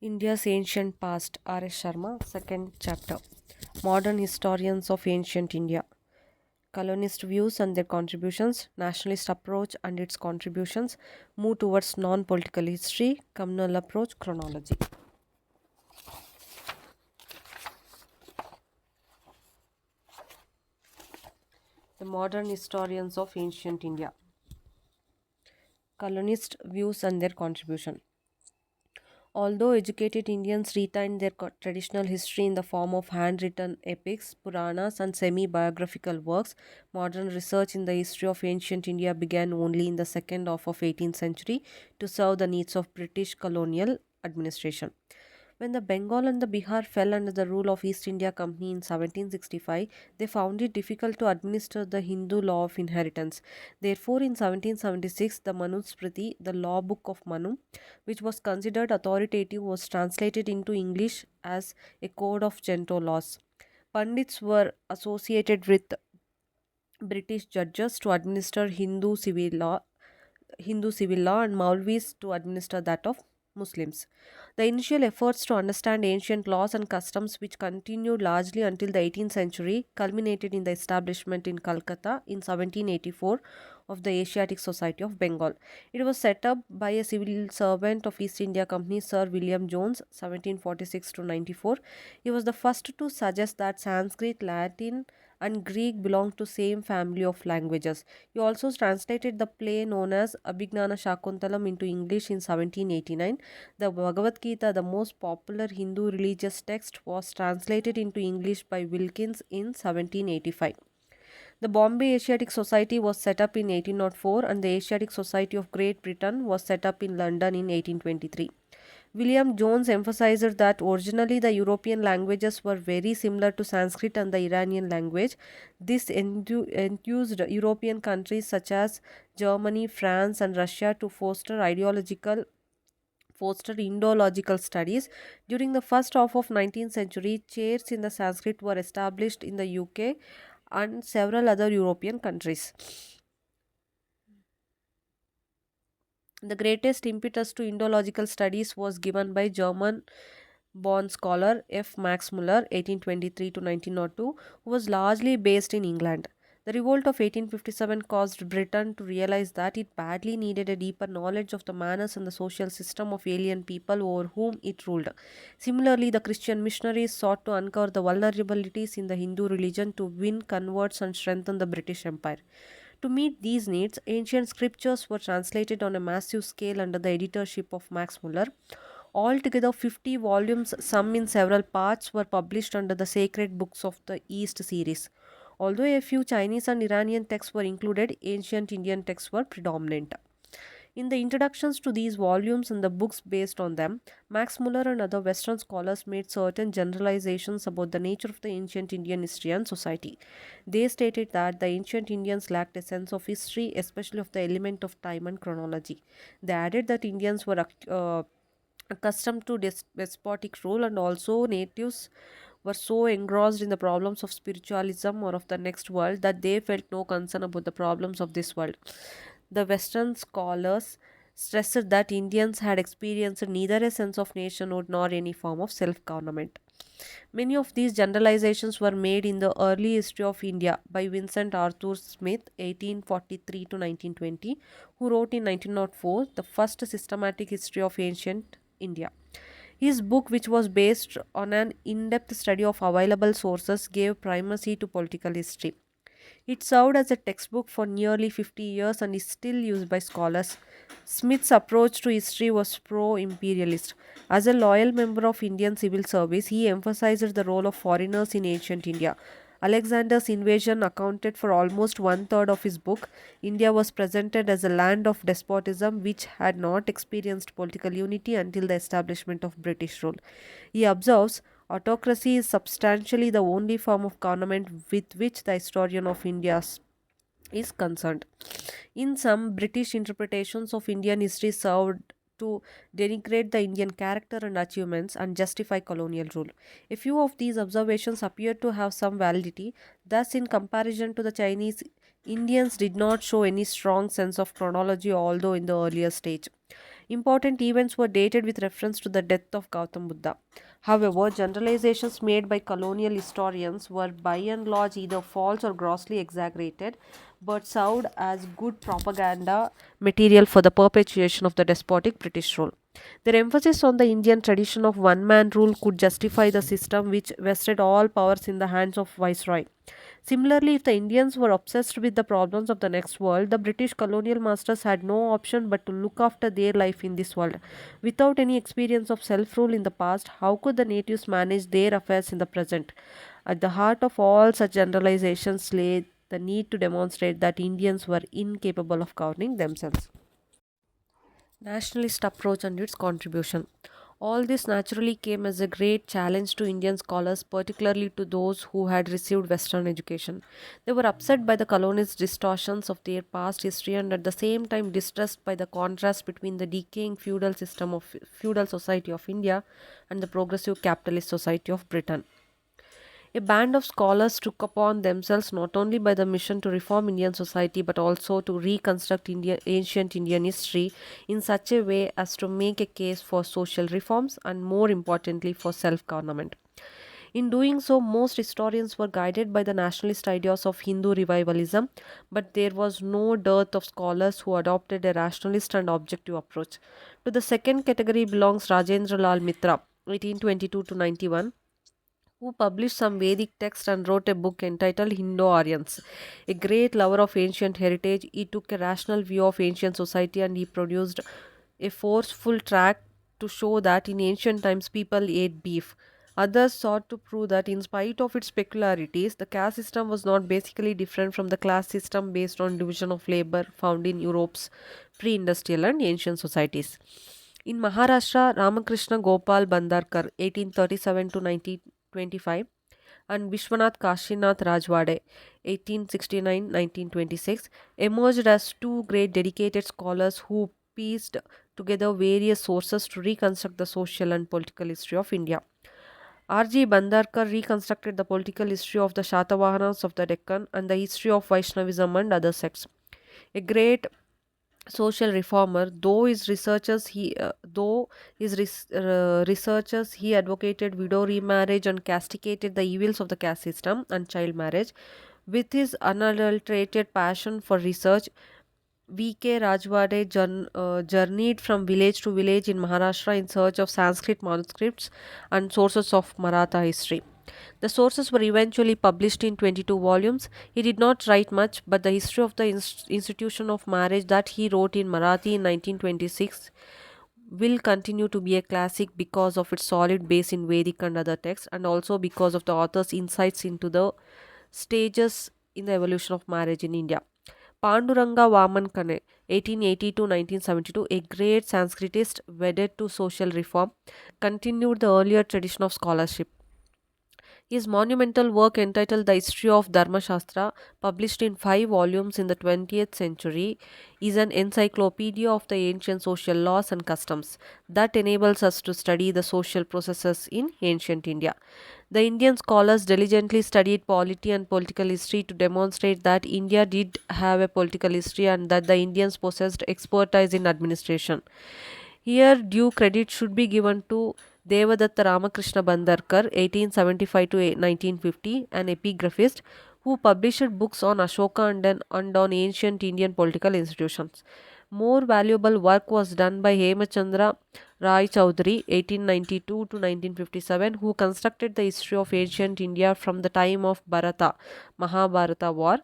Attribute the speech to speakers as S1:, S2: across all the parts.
S1: India's Ancient Past, R S Sharma, second chapter. Modern Historians of Ancient India. Colonist views and their contributions, nationalist approach and its contributions, move towards non political history, communal approach, chronology. The modern historians of ancient India. Colonist views and their contribution. Although educated Indians retained their traditional history in the form of handwritten epics, Puranas, and semi biographical works, modern research in the history of ancient India began only in the second half of 18th century to serve the needs of British colonial administration. When the Bengal and the Bihar fell under the rule of East India Company in 1765, they found it difficult to administer the Hindu law of inheritance. Therefore, in 1776, the Manusmriti, the law book of Manu, which was considered authoritative, was translated into English as a code of gento laws. Pandits were associated with British judges to administer Hindu civil law, and Maulvis to administer that of Muslims. The initial efforts to understand ancient laws and customs, which continued largely until the 18th century, culminated in the establishment in Calcutta in 1784 of the Asiatic Society of Bengal. It was set up by a civil servant of East India Company, Sir William Jones, 1746 to 94. He was the first to suggest that Sanskrit, Latin, and Greek belonged to same family of languages. He also translated the play known as Abhignana Shakuntalam into English in 1789. The Bhagavad Gita, the most popular Hindu religious text, was translated into English by Wilkins in 1785. The Bombay Asiatic Society was set up in 1804, and the Asiatic Society of Great Britain was set up in London in 1823. William Jones emphasized that originally the European languages were very similar to Sanskrit and the Iranian language. This enthused European countries such as Germany, France, and Russia to foster Indological studies. During the first half of 19th century, chairs in the Sanskrit were established in the UK and several other European countries. The greatest impetus to Indological studies was given by German born scholar F. Max Muller, 1823 to 1902, who was largely based in England. The revolt of 1857 caused Britain to realize that it badly needed a deeper knowledge of the manners and the social system of alien people over whom it ruled. Similarly, the Christian missionaries sought to uncover the vulnerabilities in the Hindu religion to win converts and strengthen the British Empire. To meet these needs, ancient scriptures were translated on a massive scale under the editorship of Max Muller. Altogether, 50 volumes, some in several parts, were published under the Sacred Books of the East series. Although a few Chinese and Iranian texts were included, ancient Indian texts were predominant. In the introductions to these volumes and the books based on them, Max Muller and other Western scholars made certain generalizations about the nature of the ancient Indian history and society. They stated that the ancient Indians lacked a sense of history, especially of the element of time and chronology. They added that Indians were accustomed to despotic rule, and also natives were so engrossed in the problems of spiritualism or of the next world that they felt no concern about the problems of this world. The Western scholars stressed that Indians had experienced neither a sense of nationhood nor any form of self government. Many of these generalizations were made in the early history of India by Vincent Arthur Smith, 1843 to 1920, who wrote in 1904 the first systematic history of ancient India. His book, which was based on an in depth study of available sources, gave primacy to political history. It served as a textbook for nearly 50 years and is still used by scholars. Smith's approach to history was pro imperialist. As a loyal member of Indian civil service, he emphasized the role of foreigners in ancient India. Alexander's invasion accounted for almost one third of his book. India was presented as a land of despotism which had not experienced political unity until the establishment of British rule. He observes, autocracy is substantially the only form of government with which the historian of India is concerned. In some, British interpretations of Indian history served to denigrate the Indian character and achievements and justify colonial rule. A few of these observations appear to have some validity. Thus, in comparison to the Chinese, Indians did not show any strong sense of chronology, although in the earlier stage. Important events were dated with reference to the death of Gautam Buddha. However, generalizations made by colonial historians were by and large either false or grossly exaggerated, but served as good propaganda material for the perpetuation of the despotic British rule. Their emphasis on the Indian tradition of one man rule could justify the system which vested all powers in the hands of Viceroy. Similarly, if the Indians were obsessed with the problems of the next world, the British colonial masters had no option but to look after their life in this world. Without any experience of self rule in the past, how could the natives manage their affairs in the present? At the heart of all such generalizations lay the need to demonstrate that Indians were incapable of governing themselves. Nationalist approach and its contribution. All this naturally came as a great challenge to Indian scholars, particularly to those who had received Western education. They were upset by the colonists' distortions of their past history and at the same time distressed by the contrast between the decaying feudal society of India and the progressive capitalist society of Britain. A band of scholars took upon themselves not only by the mission to reform Indian society but also to reconstruct ancient Indian history in such a way as to make a case for social reforms and, more importantly, for self government. In doing so, most historians were guided by the nationalist ideas of Hindu revivalism, but there was no dearth of scholars who adopted a rationalist and objective approach. To the second category belongs Rajendra Lal Mitra, 1822 to 91, who published some Vedic text and wrote a book entitled Indo-Aryans. A great lover of ancient heritage, he took a rational view of ancient society and he produced a forceful tract to show that in ancient times people ate beef. Others sought to prove that in spite of its peculiarities, the caste system was not basically different from the class system based on division of labor found in Europe's pre-industrial and ancient societies. In Maharashtra, Ramakrishna Gopal Bandarkar, 1837 to 1925, and Vishwanath Kashinath Rajwade, 1869-1926, emerged as two great dedicated scholars who pieced together various sources to reconstruct the social and political history of India. R.G. Bandarkar reconstructed the political history of the Shatavahanas of the Deccan and the history of Vaishnavism and other sects. A great social reformer, though his researchers he advocated widow remarriage and castigated the evils of the caste system and child marriage. With his unadulterated passion for research, V.K. Rajwade journeyed from village to village in Maharashtra in search of Sanskrit manuscripts and sources of Maratha history. The sources were eventually published in 22 volumes. He did not write much, but the history of the institution of marriage that he wrote in Marathi in 1926 will continue to be a classic because of its solid base in Vedic and other texts, and also because of the author's insights into the stages in the evolution of marriage in India. Panduranga Vaman Kane, 1880 to 1972, a great Sanskritist wedded to social reform, continued the earlier tradition of scholarship. His monumental work entitled The History of Dharma Shastra, published in 5 volumes in the 20th century, is an encyclopedia of the ancient social laws and customs that enables us to study the social processes in ancient India. The Indian scholars diligently studied polity and political history to demonstrate that India did have a political history and that the Indians possessed expertise in administration. Here, due credit should be given to Devadatta Ramakrishna Bandarkar, 1875 to 1950, an epigraphist who published books on Ashoka and on ancient Indian political institutions. More valuable work was done by Hemachandra Rai Chowdhury, 1892 to 1957, who constructed the history of ancient India from the time of Bharata, Mahabharata war,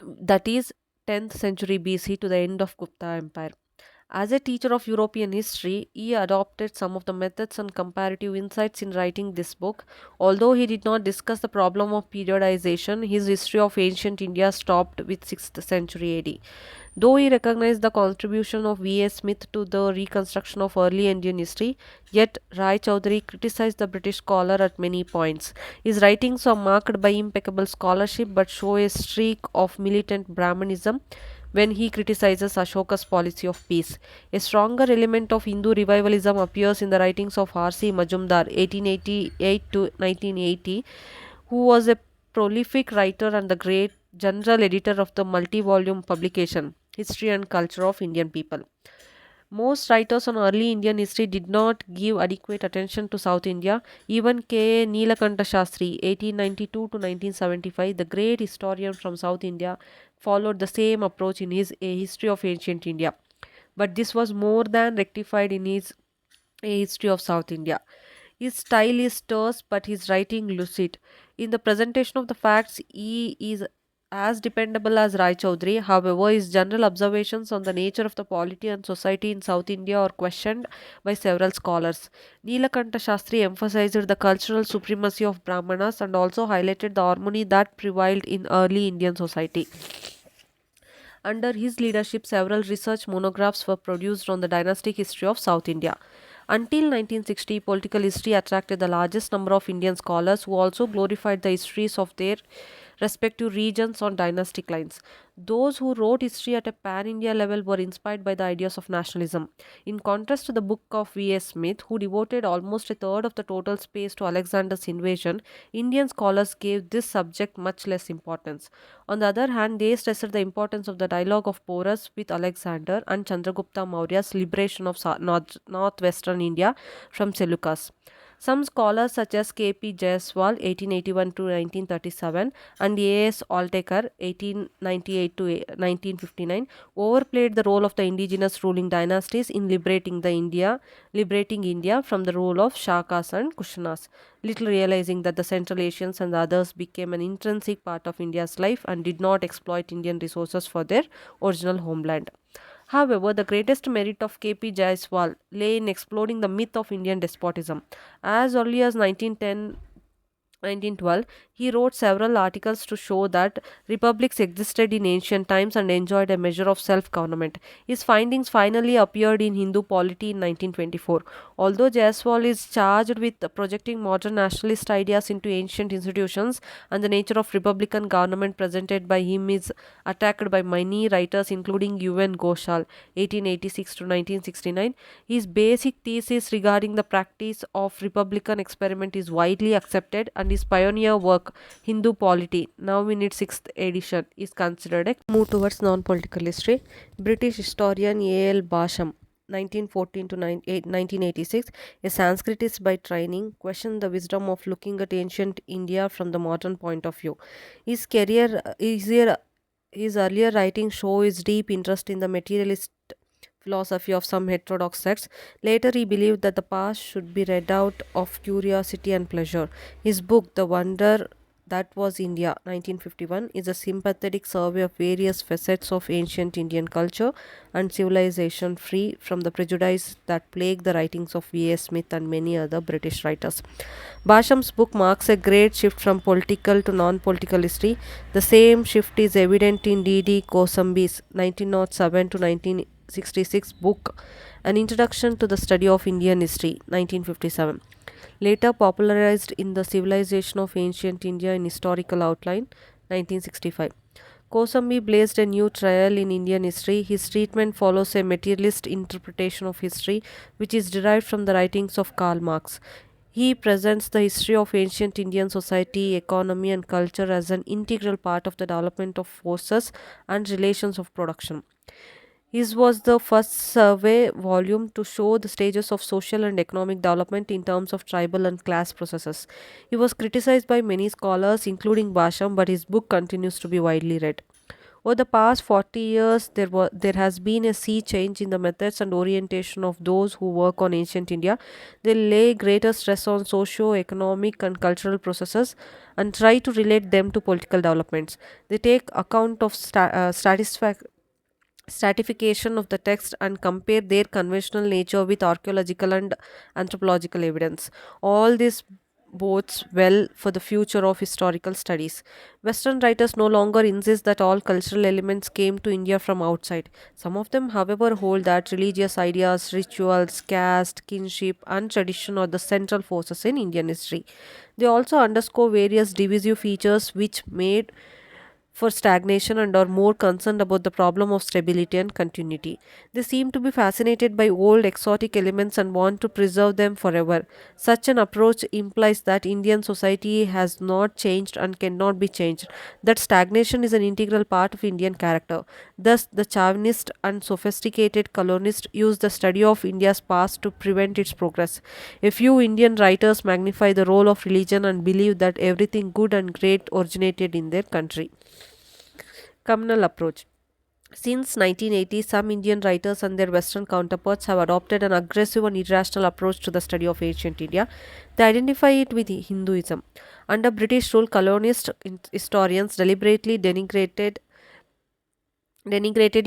S1: that is 10th century BC, to the end of Gupta Empire. As a teacher of European history, he adopted some of the methods and comparative insights in writing this book. Although he did not discuss the problem of periodization, his history of ancient India stopped with 6th century AD. Though he recognized the contribution of V.A. Smith to the reconstruction of early Indian history, yet Rai Chowdhury criticized the British scholar at many points. His writings are marked by impeccable scholarship but show a streak of militant Brahmanism when he criticizes Ashoka's policy of peace. A stronger element of Hindu revivalism appears in the writings of R.C. Majumdar, 1888 to 1980, who was a prolific writer and the great general editor of the multi volume publication History and Culture of Indian People. Most writers on early Indian history did not give adequate attention to South India. Even K. Neelakanta Shastri, 1892 to 1975, the great historian from South India, followed the same approach in his A History of Ancient India. But this was more than rectified in his A History of South India. His style is terse, but his writing lucid. In the presentation of the facts, he is as dependable as Rai Chaudhary. However, his general observations on the nature of the polity and society in South India are questioned by several scholars. Neelakanta Shastri emphasized the cultural supremacy of Brahmanas and also highlighted the harmony that prevailed in early Indian society. Under his leadership, several research monographs were produced on the dynastic history of South India. Until 1960, political history attracted the largest number of Indian scholars who also glorified the histories of their respective regions on dynastic lines. Those who wrote history at a pan India level were inspired by the ideas of nationalism. In contrast to the book of V.S. Smith, who devoted almost a third of the total space to Alexander's invasion, Indian scholars gave this subject much less importance. On the other hand, they stressed the importance of the dialogue of Porus with Alexander and Chandragupta Maurya's liberation of northwestern India from Seleucus. Some scholars such as K.P. Jaiswal 1881 to 1937 and A.S. Altekar 1898 to 1959 overplayed the role of the indigenous ruling dynasties in liberating India from the rule of Shakas and Kushanas, little realizing that the Central Asians and the others became an intrinsic part of India's life and did not exploit Indian resources for their original homeland. However, the greatest merit of K.P. Jaiswal lay in exploring the myth of Indian despotism. As early as 1912, he wrote several articles to show that republics existed in ancient times and enjoyed a measure of self government. His findings finally appeared in Hindu Polity in 1924. Although Jaiswal is charged with projecting modern nationalist ideas into ancient institutions, and the nature of republican government presented by him is attacked by many writers, including U.N. Ghoshal, 1886 to 1969. His basic thesis regarding the practice of republican experiment is widely accepted, and his pioneer work, Hindu Polity, now in its sixth edition, is considered a move towards non-political history. British historian A.L. Basham 1914 to 1986, a Sanskritist by training, questioned the wisdom of looking at ancient India from the modern point of view. His career, his earlier writings show his deep interest in the materialist philosophy of some heterodox sects. Later, he believed that the past should be read out of curiosity and pleasure. His book, The Wonder That Was India, 1951, is a sympathetic survey of various facets of ancient Indian culture and civilization, free from the prejudice that plagued the writings of V.S. Smith and many other British writers. Basham's book marks a great shift from political to non political history. The same shift is evident in D.D. Kosambi's 1907 to 1966 book, An Introduction to the Study of Indian History, 1957. Later popularized in The Civilization of Ancient India in Historical Outline, 1965. Kosambi blazed a new trail in Indian history. His treatment follows a materialist interpretation of history, which is derived from the writings of Karl Marx. He presents the history of ancient Indian society, economy, and culture as an integral part of the development of forces and relations of production. His was the first survey volume to show the stages of social and economic development in terms of tribal and class processes. He was criticized by many scholars, including Basham, but his book continues to be widely read. Over the past 40 years, there has been a sea change in the methods and orientation of those who work on ancient India. They lay greater stress on socio-economic and cultural processes and try to relate them to political developments. They take account of stratification of the text and compare their conventional nature with archaeological and anthropological evidence. All this bodes well for the future of historical studies. Western writers no longer insist that all cultural elements came to India from outside. Some of them, however, hold that religious ideas, rituals, caste, kinship, and tradition are the central forces in Indian history. They also underscore various divisive features which made for stagnation and are more concerned about the problem of stability and continuity. They seem to be fascinated by old exotic elements and want to preserve them forever. Such an approach implies that Indian society has not changed and cannot be changed, that stagnation is an integral part of Indian character. Thus, the chauvinist and sophisticated colonist use the study of India's past to prevent its progress. A few Indian writers magnify the role of religion and believe that everything good and great originated in their country. Communal approach. Since 1980, some Indian writers and their Western counterparts have adopted an aggressive and irrational approach to the study of ancient India. They identify it with Hinduism. Under British rule, colonialist historians deliberately denigrated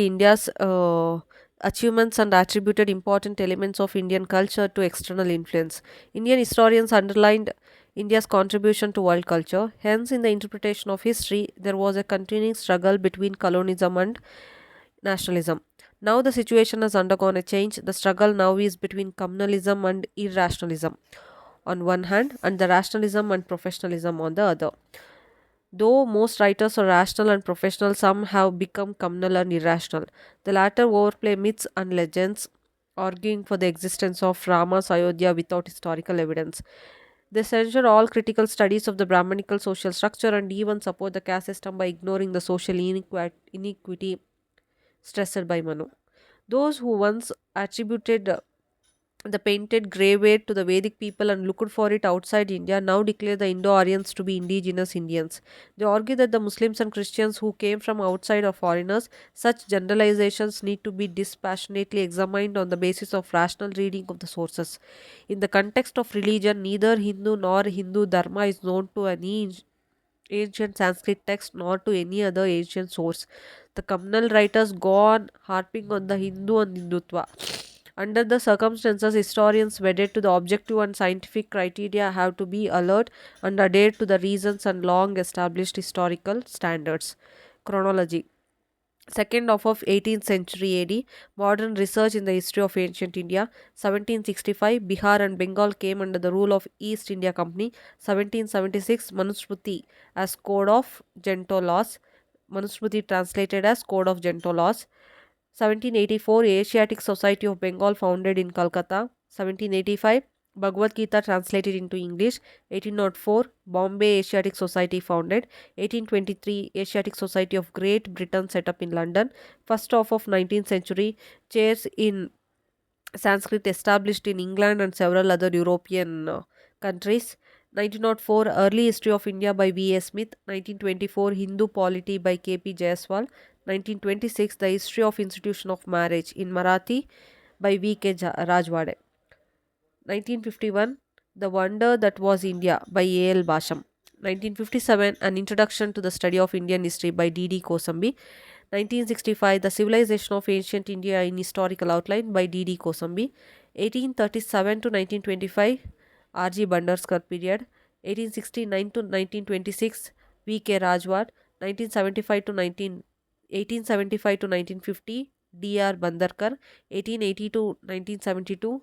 S1: India's achievements and attributed important elements of Indian culture to external influence. Indian historians underlined India's contribution to world culture. Hence, in the interpretation of history, there was a continuing struggle between colonialism and nationalism. Now, the situation has undergone a change. The struggle now is between communalism and irrationalism on one hand, and the rationalism and professionalism on the other. Though most writers are rational and professional, some have become communal and irrational. The latter overplay myths and legends, arguing for the existence of Rama's Ayodhya without historical evidence. They censure all critical studies of the Brahmanical social structure and even support the caste system by ignoring the social inequity stressed by Manu. Those who once attributed the painted grey weight to the Vedic people and looked for it outside India now declare the Indo Aryans to be indigenous Indians. They argue that the Muslims and Christians who came from outside are foreigners. Such generalizations need to be dispassionately examined on the basis of rational reading of the sources. In the context of religion, neither Hindu nor Hindu Dharma is known to any ancient Sanskrit text nor to any other ancient source. The communal writers go on harping on the Hindu and Hindutva. Under the circumstances, historians wedded to the objective and scientific criteria have to be alert and adhere to the reasons and long established historical standards. Chronology. Second half of 18th century AD, modern research in the history of ancient India. 1765, Bihar and Bengal came under the rule of East India Company. 1776, Manusmriti as Code of Gento Laws. Manusmriti translated as Code of Gento Laws. 1784, Asiatic Society of Bengal founded in Calcutta. 1785, Bhagavad Gita translated into English. 1804, Bombay Asiatic Society founded. 1823, Asiatic Society of Great Britain set up in London. First half of 19th century, chairs in Sanskrit established in England and several other European countries. 1904, Early History of India by V. A. Smith. 1924, Hindu Polity by K. P. Jaiswal. 1926, The History of Institution of Marriage in Marathi by V. K. Rajwade. 1951, The Wonder That Was India by A. L. Basham. 1957, An Introduction to the Study of Indian History by D. D. Kosambi. 1965, The Civilization of Ancient India in Historical Outline by D. D. Kosambi. 1837 to 1925, R. G. Bandarkar period. 1869 to 1926, V. K. Rajwad. 1975 to 1875 to 1950, D. R. Bandarkar. 1880 to 1972,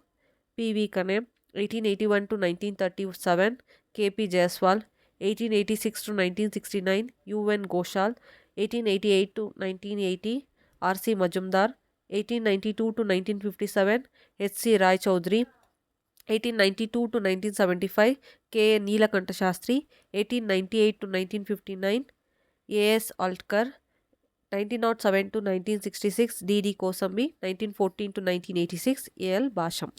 S1: P. V. Kane. 1881 to 1937, K. P. Jaiswal. 1886 to 1969, U. N. Ghoshal. 1888 to 1980, R. C. Majumdar. 1892 to 1957, H. C. Rai Chaudhary. 1892 to 1975, K. A. Neelakanta Shastri. 1898 to 1959, A. S. Altkar. 1907 to 1966, D. D. Kosambi. 1914 to 1986, A. L. Basham.